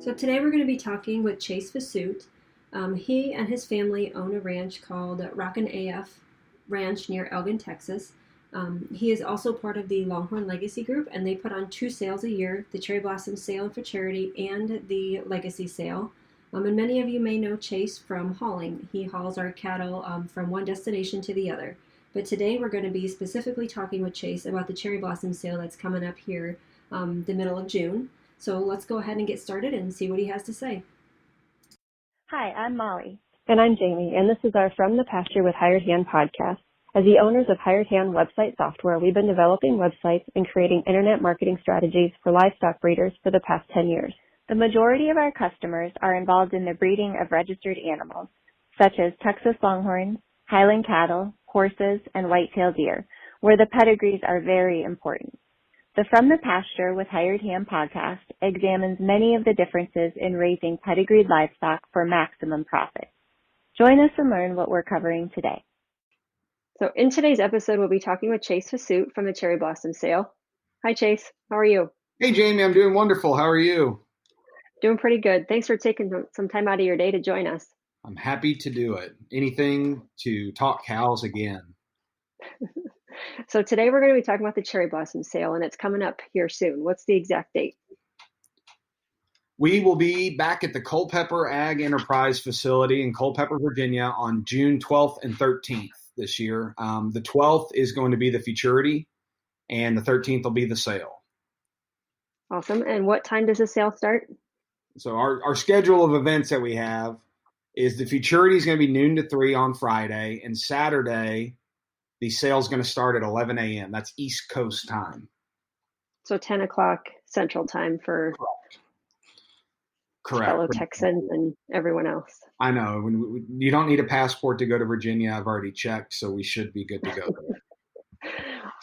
So today we're going to be talking with Chase Fasut. He and his family own a ranch called Rockin' AF Ranch near Elgin, Texas. He is also part of the Longhorn Legacy Group, and they put on two sales a year, the Cherry Blossom Sale and Futurity and the Legacy Sale. And many of you may know Chase from hauling. He hauls our cattle from one destination to the other. But today we're going to be specifically talking with Chase about the Cherry Blossom Sale that's coming up here the middle of June. So let's go ahead and get started and see what he has to say. Hi, I'm Molly. And I'm Jamie, and this is our From the Pasture with Hired Hand podcast. As the owners of Hired Hand website software, we've been developing websites and creating internet marketing strategies for livestock breeders for the past 10 years. The majority of our customers are involved in the breeding of registered animals, such as Texas Longhorns, Highland cattle, horses, and white-tailed deer, where the pedigrees are very important. The From the Pasture with Hired Hand podcast examines many of the differences in raising pedigreed livestock for maximum profit. Join us and learn what we're covering today. So in today's episode, we'll be talking with Chase Fasut from the Cherry Blossom Sale. Hi, Chase. How are you? Hey, Jamie. I'm doing wonderful. How are you? Doing pretty good. Thanks for taking some time out of your day to join us. I'm happy to do it. Anything to talk cows again. So today we're going to be talking about the Cherry Blossom Sale, and it's coming up here soon. What's the exact date? We will be back at the Culpeper Ag Enterprise facility in Culpeper, Virginia on June 12th and 13th this year. The 12th is going to be the Futurity, and the 13th will be the sale. Awesome. And what time does the sale start? So our schedule of events that we have is the Futurity is going to be noon to 3 on Friday, and Saturday the sale is going to start at 11 a.m. That's East Coast time. So 10 o'clock Central time for Correct. fellow Texans and everyone else. I know. You don't need a passport to go to Virginia. I've already checked, so we should be good to go there.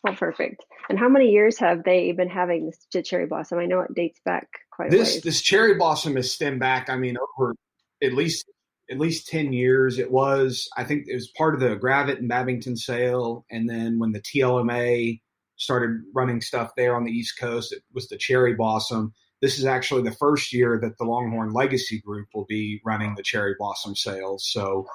Well, perfect. And how many years have they been having this Cherry Blossom? I know it dates back quite a ways. This Cherry Blossom has stemmed back, over at least 10 years. I think it was part of the Gravett and Babington sale. And then when the TLMA started running stuff there on the East Coast, it was the Cherry Blossom. This is actually the first year that the Longhorn Legacy Group will be running the Cherry Blossom sales. So,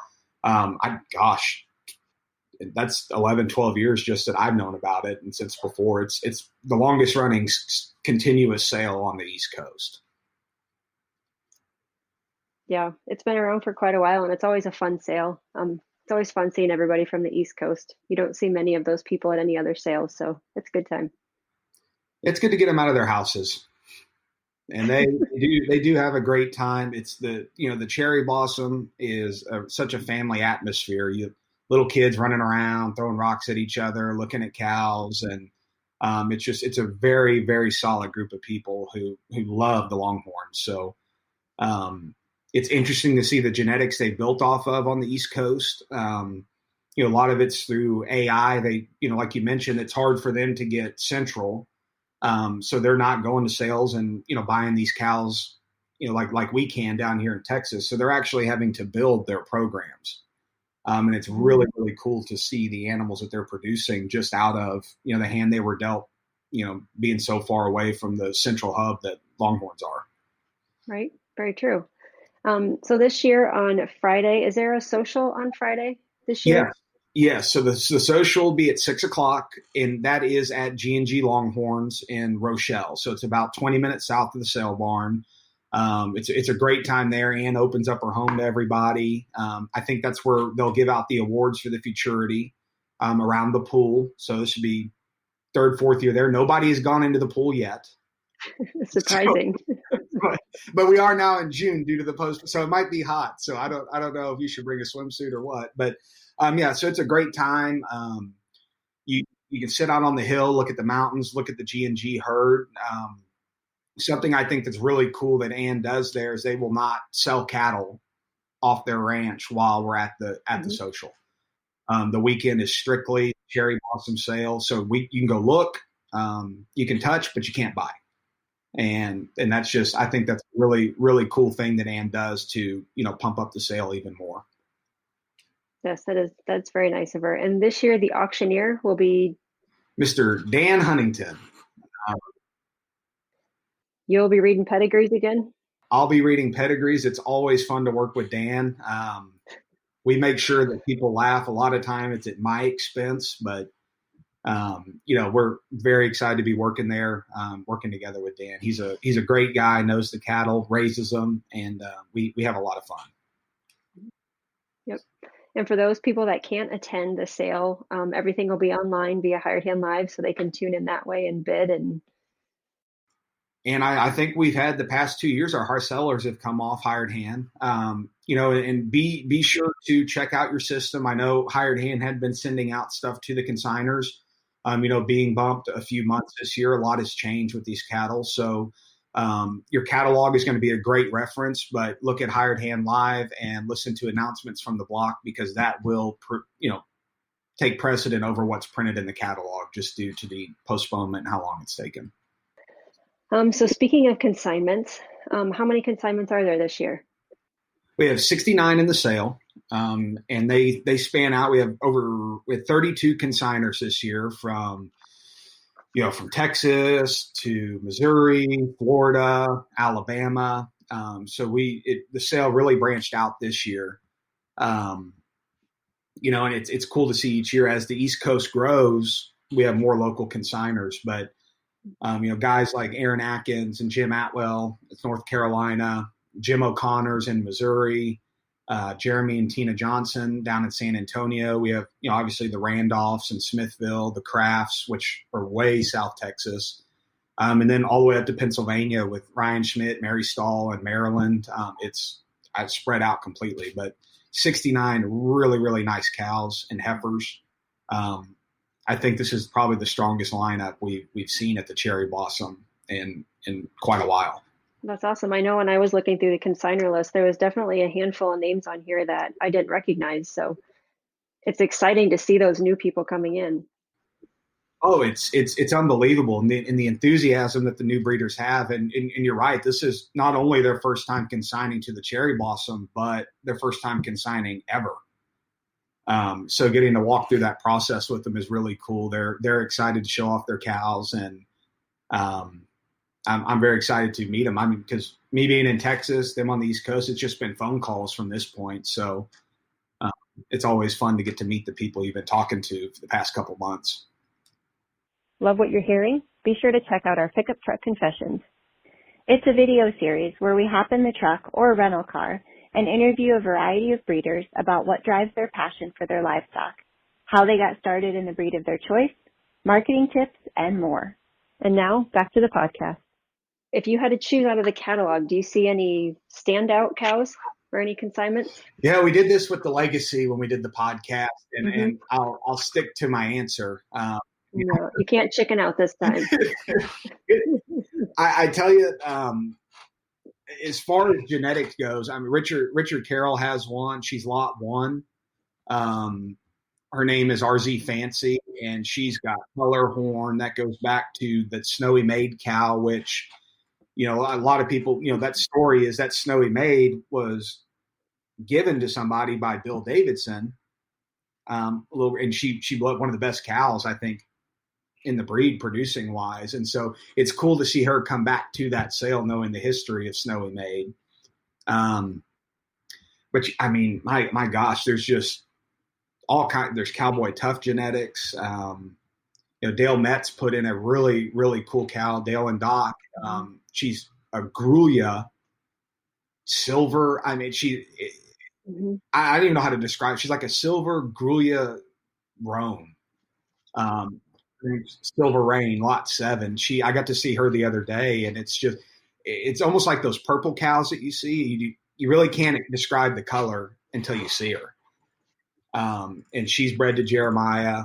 that's 11, 12 years just that I've known about it. And since before, it's the longest running continuous sale on the East Coast. Yeah, it's been around for quite a while, and it's always a fun sale. It's always fun seeing everybody from the East Coast. You don't see many of those people at any other sales, so it's a good time. It's good to get them out of their houses. And they do have a great time. It's the Cherry Blossom is such a family atmosphere. You little kids running around, throwing rocks at each other, looking at cows, and it's a very, very solid group of people who love the Longhorns. So it's interesting to see the genetics they built off of on the East Coast. A lot of it's through AI. They, like you mentioned, it's hard for them to get central. So they're not going to sales and, buying these cows, like we can down here in Texas. So they're actually having to build their programs. And it's really, really cool to see the animals that they're producing just out of, the hand they were dealt, being so far away from the central hub that Longhorns are. Right. Very true. So this year on Friday, is there a social on Friday this year? Yes. So the social will be at 6:00, and that is at G&G Longhorns in Rochelle. So it's about 20 minutes south of the sale barn. It's a great time there. Ann opens up her home to everybody. I think that's where they'll give out the awards for the Futurity around the pool. So this should be third, fourth year there. Nobody has gone into the pool yet. Surprising. But we are now in June due to the post, so it might be hot. So I don't know if you should bring a swimsuit or what. But so it's a great time. You can sit out on the hill, look at the mountains, look at the G&G herd. Something I think that's really cool that Ann does there is they will not sell cattle off their ranch while we're at the social. The weekend is strictly Cherry Blossom sale, so you can go look, you can touch, but you can't buy. And that's just, I think that's a really, really cool thing that Ann does to, pump up the sale even more. Yes, that's very nice of her. And this year the auctioneer will be Mr. Dan Huntington. You'll be reading pedigrees again? I'll be reading pedigrees. It's always fun to work with Dan. We make sure that people laugh. A lot of time it's at my expense, but we're very excited to be working there, working together with Dan. He's a great guy, knows the cattle, raises them, and we have a lot of fun. Yep. And for those people that can't attend the sale, everything will be online via Hired Hand Live, so they can tune in that way and bid. And I think we've had the past 2 years, our sellers have come off Hired Hand. And be sure to check out your system. I know Hired Hand had been sending out stuff to the consigners, being bumped a few months this year. A lot has changed with these cattle. So your catalog is going to be a great reference, but look at Hired Hand Live and listen to announcements from the block, because that will, take precedent over what's printed in the catalog just due to the postponement and how long it's taken. So speaking of consignments, how many consignments are there this year? We have 69 in the sale, and they span out. We have 32 consigners this year from Texas to Missouri, Florida, Alabama. So the sale really branched out this year. And it's cool to see each year as the East Coast grows, we have more local consigners, but guys like Aaron Atkins and Jim Atwell, it's North Carolina, Jim O'Connor's in Missouri, Jeremy and Tina Johnson down in San Antonio. We have, obviously the Randolphs in Smithville, the Crafts, which are way South Texas. And then all the way up to Pennsylvania with Ryan Schmidt, Mary Stahl, and Maryland. It's spread out completely, but 69 really, really nice cows and heifers. I think this is probably the strongest lineup we've seen at the Cherry Blossom in quite a while. That's awesome. I know when I was looking through the consignor list, there was definitely a handful of names on here that I didn't recognize. So it's exciting to see those new people coming in. Oh, it's unbelievable. And the enthusiasm that the new breeders have. And you're right. This is not only their first time consigning to the Cherry Blossom, but their first time consigning ever. So getting to walk through that process with them is really cool. They're excited to show off their cows, and I'm very excited to meet them. I mean, because me being in Texas, them on the East Coast, it's just been phone calls from this point. So it's always fun to get to meet the people you've been talking to for the past couple months. Love what you're hearing? Be sure to check out our Pickup Truck Confessions. It's a video series where we hop in the truck or a rental car and interview a variety of breeders about what drives their passion for their livestock, how they got started in the breed of their choice, marketing tips, and more. And now, back to the podcast. If you had to choose out of the catalog, do you see any standout cows or any consignments? Yeah, we did this with the Legacy when we did the podcast, and I'll stick to my answer. No, you can't chicken out this time. I tell you, as far as genetics goes, I mean, Richard Carroll has one. She's lot 1. Her name is RZ Fancy, and she's got color horn that goes back to the Snowy Maid cow, which, a lot of people, that story is that Snowy Maid was given to somebody by Bill Davidson. And she was one of the best cows, I think, in the breed producing wise. And so it's cool to see her come back to that sale, knowing the history of Snowy Maid. Which, I mean, my gosh, there's just there's Cowboy Tough genetics. Dale Metz put in a really, really cool cow, Dale and Doc. She's a Gruyere silver. I mean, I don't even know how to describe. She's like a silver Gruyere roan. Silver Rain, lot 7. I got to see her the other day, and it's almost like those purple cows that you see. You really can't describe the color until you see her. And she's bred to Jeremiah.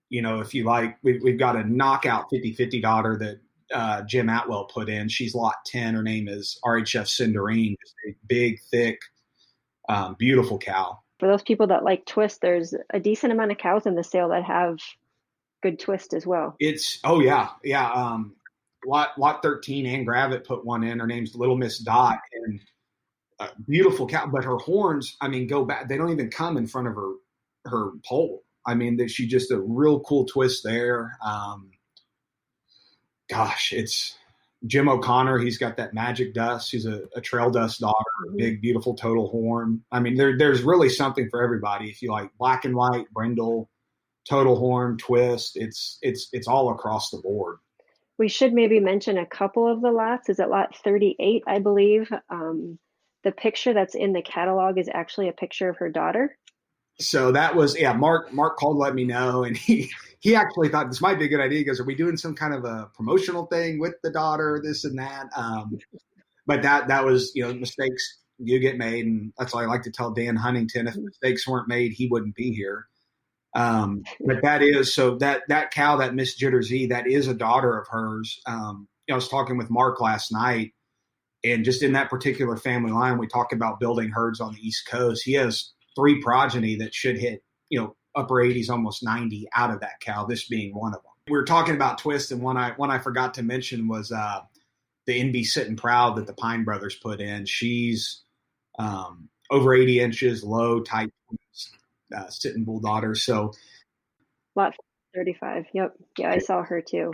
If you like, we've got a knockout 50-50 daughter that Jim Atwell put in. She's lot 10. Her name is RHF Cinderine. Just a big, thick, beautiful cow. For those people that like twist, there's a decent amount of cows in the sale that have good twist as well. Yeah. Lot 13, Ann Gravett put one in. Her name's Little Miss Dot, and a beautiful cow. But her horns, I mean, go back. They don't even come in front of her pole. I mean, she's just a real cool twist there. Gosh, Jim O'Connor, he's got that magic dust. He's a trail dust daughter, big, beautiful total horn. I mean, there's really something for everybody. If you like black and white, brindle, total horn, twist, it's all across the board. We should maybe mention a couple of the lots. Is it lot 38, I believe? The picture that's in the catalog is actually a picture of her daughter. So that was, Mark called to let me know, and he actually thought this might be a good idea. He goes, are we doing some kind of a promotional thing with the daughter, this and that? But that was, mistakes do get made, and that's why I like to tell Dan Huntington, if mistakes weren't made, he wouldn't be here. But that is, so that cow, that Miss Jitter Z, that is a daughter of hers. I was talking with Mark last night, and just in that particular family line, we talk about building herds on the East Coast. He has 3 progeny that should hit, upper 80s, almost 90 out of that cow, this being one of them. We were talking about twist, and one I forgot to mention was the NB Sitting Proud that the Pine Brothers put in. She's over 80 inches, low, tight, sitting bull daughter. So lot 35. Yep. Yeah, I saw her too.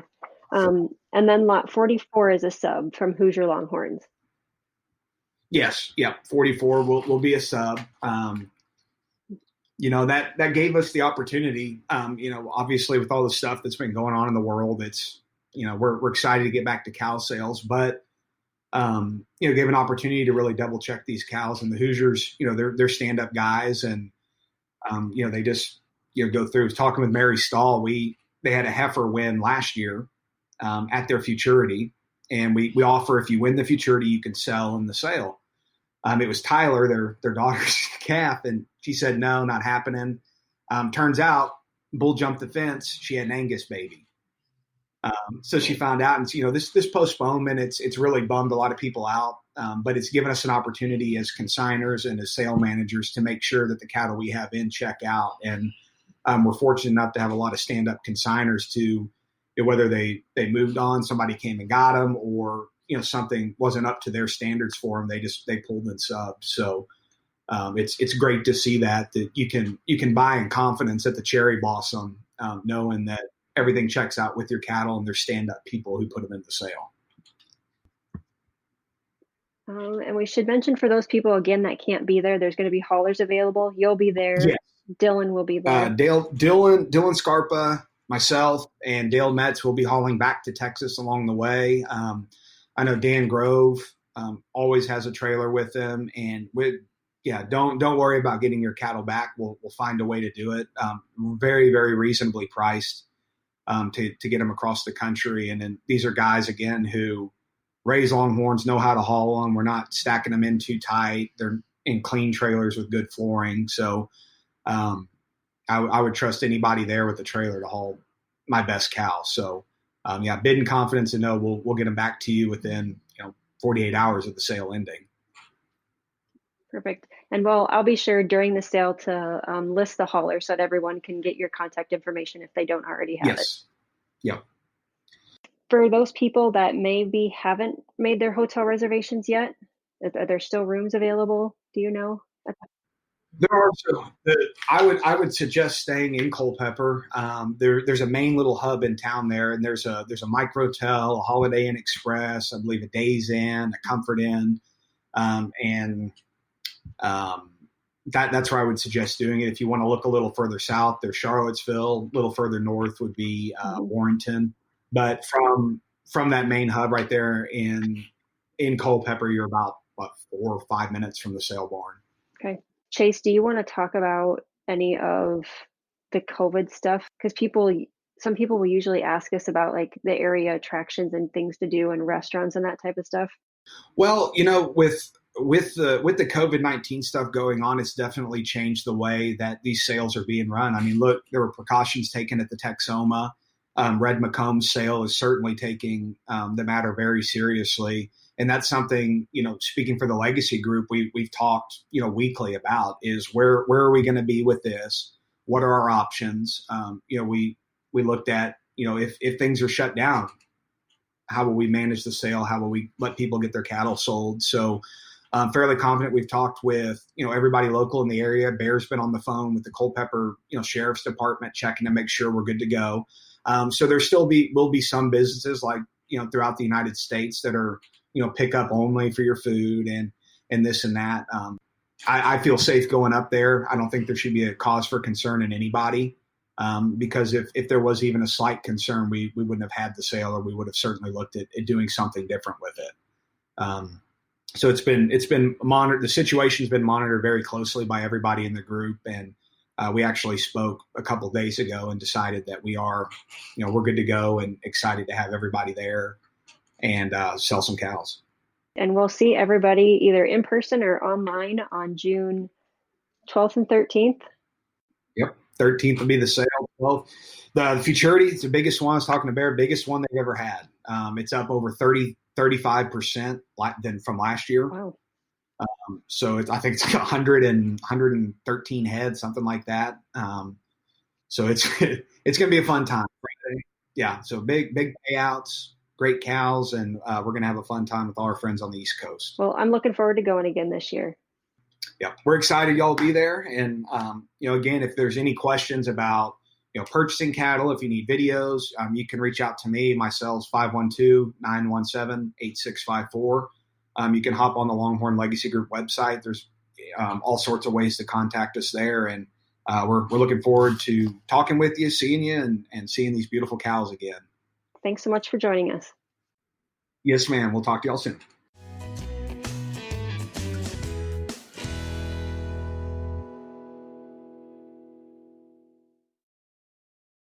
And then lot 44 is a sub from Hoosier Longhorns. Yes. Yeah. 44 will be a sub. That gave us the opportunity, obviously with all the stuff that's been going on in the world, it's, we're excited to get back to cow sales, but, gave an opportunity to really double check these cows, and the Hoosiers, they're stand-up guys, and, they just, go through. Talking with Mary Stahl, they had a heifer win last year at their Futurity, and we offer, if you win the Futurity, you can sell in the sale. It was Tyler, their daughter's calf, and she said, no, not happening. Turns out, bull jumped the fence. She had an Angus baby. So she found out, and this postponement, it's really bummed a lot of people out, but it's given us an opportunity as consigners and as sale managers to make sure that the cattle we have in check out. And we're fortunate enough to have a lot of stand-up consigners to, whether they moved on, somebody came and got them, or something wasn't up to their standards for them, they pulled in subs. So it's great to see that you can buy in confidence at the Cherry Blossom, knowing that everything checks out with your cattle, and there's stand-up people who put them into sale. And we should mention, for those people, again, that can't be there, there's going to be haulers available. You'll be there. Yes. Dylan will be there. Dylan Scarpa, myself, and Dale Metz will be hauling back to Texas along the way. I know Dan Grove always has a trailer with him, and don't worry about getting your cattle back. We'll find a way to do it. Very, very reasonably priced to get them across the country. And then these are guys, again, who raise longhorns, know how to haul them. We're not stacking them in too tight. They're in clean trailers with good flooring. So I would trust anybody there with a trailer to haul my best cow. So bid in confidence, and know we'll get them back to you within 48 hours of the sale ending. Perfect. And I'll be sure during the sale to list the hauler so that everyone can get your contact information if they don't already have it. Yeah. For those people that maybe haven't made their hotel reservations yet, are there still rooms available? Do you know? There are. So I would suggest staying in Culpeper. There's a main little hub in town there, and there's a microtel, a Holiday Inn Express, I believe a Days Inn, a Comfort Inn, and that's where I would suggest doing it. If you want to look a little further south, there's Charlottesville. A little further north would be Warrenton. But from that main hub right there in Culpeper, you're about 4 or 5 minutes from the sale barn. Okay. Chase, do you want to talk about any of the COVID stuff? Because some people will usually ask us about like the area attractions and things to do and restaurants and that type of stuff. Well, with the COVID-19 stuff going on, it's definitely changed the way that these sales are being run. I mean, look, there were precautions taken at the Texoma. Red McComb's sale is certainly taking the matter very seriously. And that's something, speaking for the legacy group, we've talked, weekly about is where are we going to be with this? What are our options? We looked at, if things are shut down, how will we manage the sale? How will we let people get their cattle sold? So I'm fairly confident. We've talked with, everybody local in the area. Bear's been on the phone with the Culpeper, Sheriff's Department, checking to make sure we're good to go. So there still will be some businesses like, throughout the United States that are, pick up only for your food and this and that. I feel safe going up there. I don't think there should be a cause for concern in anybody. Because if there was even a slight concern, we wouldn't have had the sale, or we would have certainly looked at doing something different with it. So it's been monitored. The situation's been monitored very closely by everybody in the group, and we actually spoke a couple of days ago and decided that we're good to go and excited to have everybody there and sell some cows. And we'll see everybody either in person or online on June 12th and 13th. Yep. 13th will be the sale. 12th. The Futurity, it's the biggest one. I was talking to Bear, biggest one they've ever had. It's up over 35% than from last year. Wow. So I think it's like 113 heads, something like that. So it's going to be a fun time. Yeah. So big payouts, great cows, and we're going to have a fun time with all our friends on the East Coast. Well, I'm looking forward to going again this year. Yeah, we're excited y'all will be there. And, again, if there's any questions about, purchasing cattle, if you need videos, you can reach out to me. My cell's 512-917-8654. You can hop on the Longhorn Legacy Group website. There's all sorts of ways to contact us there. And we're looking forward to talking with you, seeing you, and seeing these beautiful cows again. Thanks so much for joining us. Yes, ma'am. We'll talk to y'all soon.